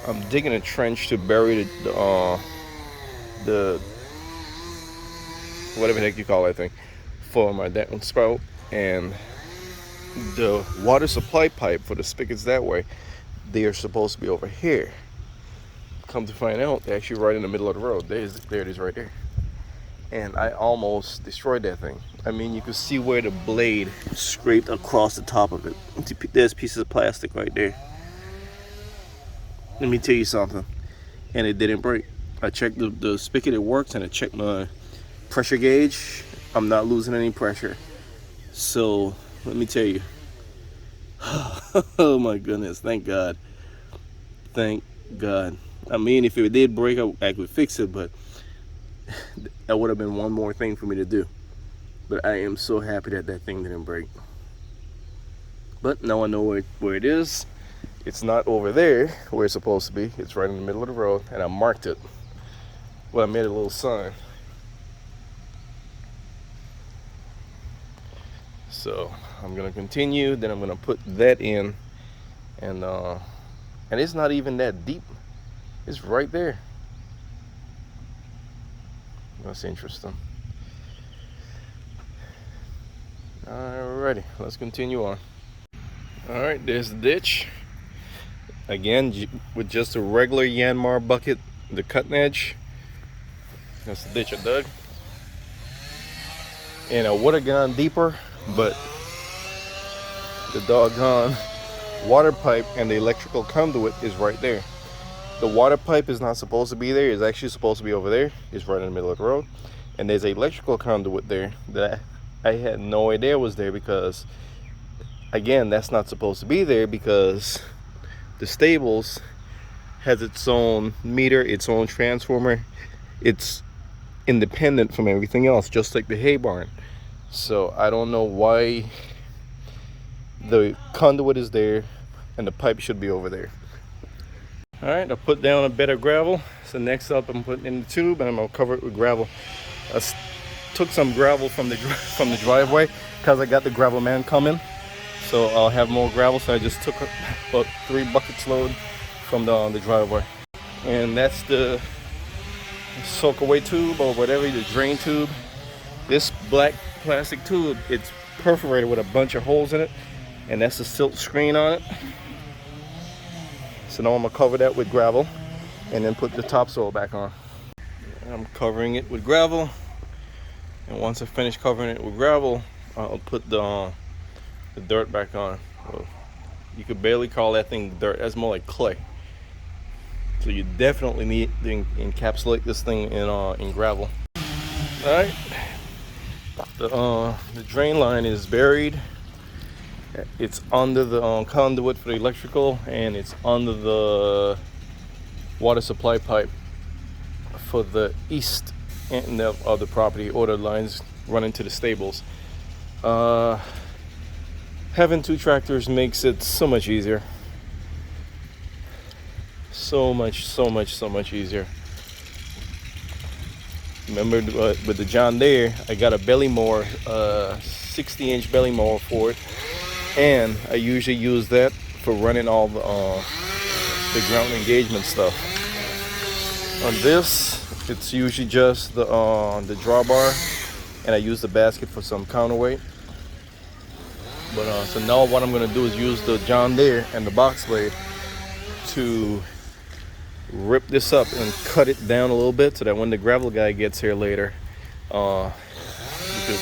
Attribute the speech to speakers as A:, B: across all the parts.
A: I'm digging a trench to bury the whatever the heck you call that thing for my downspout, and the water supply pipe for the spigots that way, they are supposed to be over here. Come to find out, they're actually right in the middle of the road. There it is right there. And I almost destroyed that thing. I mean, you could see where the blade scraped across the top of it. There's pieces of plastic right there. Let me tell you something. And it didn't break. I checked the spigot, it works, and I checked my pressure gauge. I'm not losing any pressure. So, let me tell you. Oh my goodness, thank God. Thank God. I mean, if it did break, I could fix it, but that would have been one more thing for me to do. But I am so happy that that thing didn't break. But now I know where it is. It's not over there where it's supposed to be. It's right in the middle of the road, and I marked it. Well, I made a little sign. So I'm gonna continue. Then I'm gonna put that in, and it's not even that deep. It's right there. That's interesting. Alrighty, let's continue on. Alright, there's the ditch. Again, with just a regular Yanmar bucket, the cutting edge. That's the ditch I dug. And I would have gone deeper, but the doggone water pipe and the electrical conduit is right there. The water pipe is not supposed to be there. It's actually supposed to be over there. It's right in the middle of the road. And there's an electrical conduit there that I had no idea was there, because, again, that's not supposed to be there, because the stables has its own meter, its own transformer. It's independent from everything else, just like the hay barn. So I don't know why the conduit is there and the pipe should be over there. All right, I put down a bed of gravel. So next up, I'm putting in the tube, and I'm gonna cover it with gravel. I took some gravel from the driveway because I got the gravel man coming. So I'll have more gravel. So I just took about 3 buckets load from the driveway, and that's the soak away tube, or whatever, the drain tube. This black plastic tube, it's perforated with a bunch of holes in it, and that's the silt screen on it. So now I'm gonna cover that with gravel and then put the topsoil back on. I'm covering it with gravel, and once I finish covering it with gravel, I'll put the dirt back on. Well, you could barely call that thing dirt. That's more like clay. So you definitely need to encapsulate this thing in gravel. All right, the drain line is buried. It's under the conduit for the electrical, and it's under the water supply pipe for the east end of the property, or the lines running to the stables. Having 2 tractors makes it so much easier. So much easier. Remember, with the John Deere, I got a belly mower, 60-inch belly mower for it, and I usually use that for running all the ground engagement stuff. On this, it's usually just the drawbar, and I use the basket for some counterweight. But so now what I'm gonna do is use the John Deere and the box blade to rip this up and cut it down a little bit, so that when the gravel guy gets here later, we could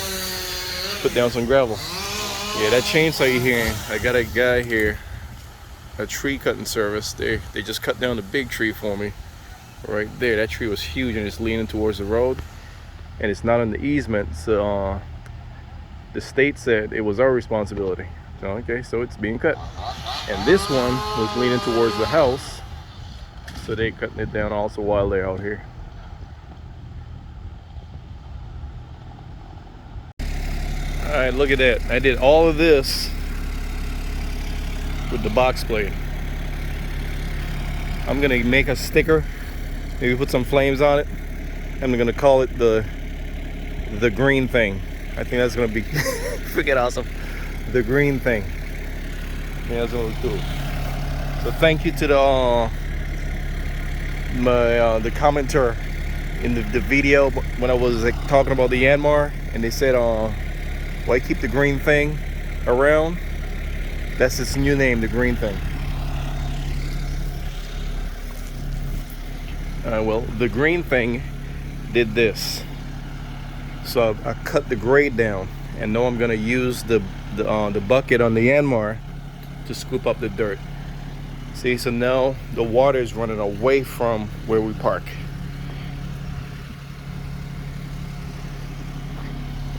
A: put down some gravel. Yeah, that chainsaw you're hearing, I got a guy here, a tree cutting service. They just cut down a big tree for me right there. That tree was huge, and it's leaning towards the road, and it's not on the easement, so the state said it was our responsibility. So, okay, so it's being cut. And this one was leaning towards the house, so they cutting it down also while they're out here. All right, look at that. I did all of this with the box blade. I'm gonna make a sticker, maybe put some flames on it. I'm gonna call it the green thing. I think that's gonna be freaking awesome. The green thing. Yeah, that's gonna look cool. So thank you to my the commenter in the video when I was like, talking about the Yanmar, and they said, why keep the green thing around? That's its new name, the green thing. Well, the green thing did this. So I cut the grade down, and now I'm gonna use the bucket on the Yanmar to scoop up the dirt. See, so now the water is running away from where we park,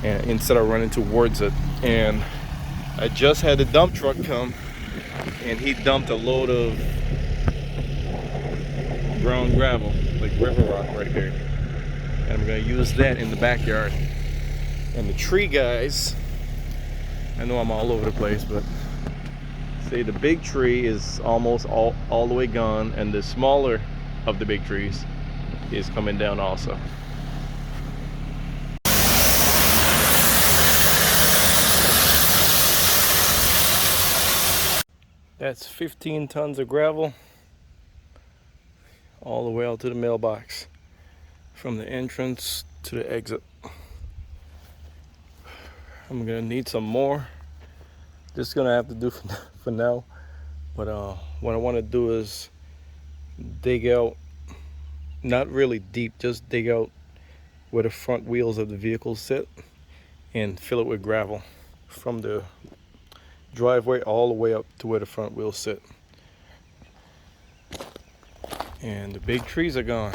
A: and instead of running towards it. And I just had the dump truck come, and he dumped a load of brown gravel, like river rock right here, and I'm gonna use that in the backyard. And the tree guys, I know I'm all over the place, but see, the big tree is almost all the way gone, and the smaller of the big trees is coming down also. That's 15 tons of gravel all the way out to the mailbox, from the entrance to the exit. I'm gonna need some more. Just gonna have to do for now. But what I want to do is dig out, not really deep, just dig out where the front wheels of the vehicle sit and fill it with gravel from the driveway all the way up to where the front wheels sit. And the big trees are gone.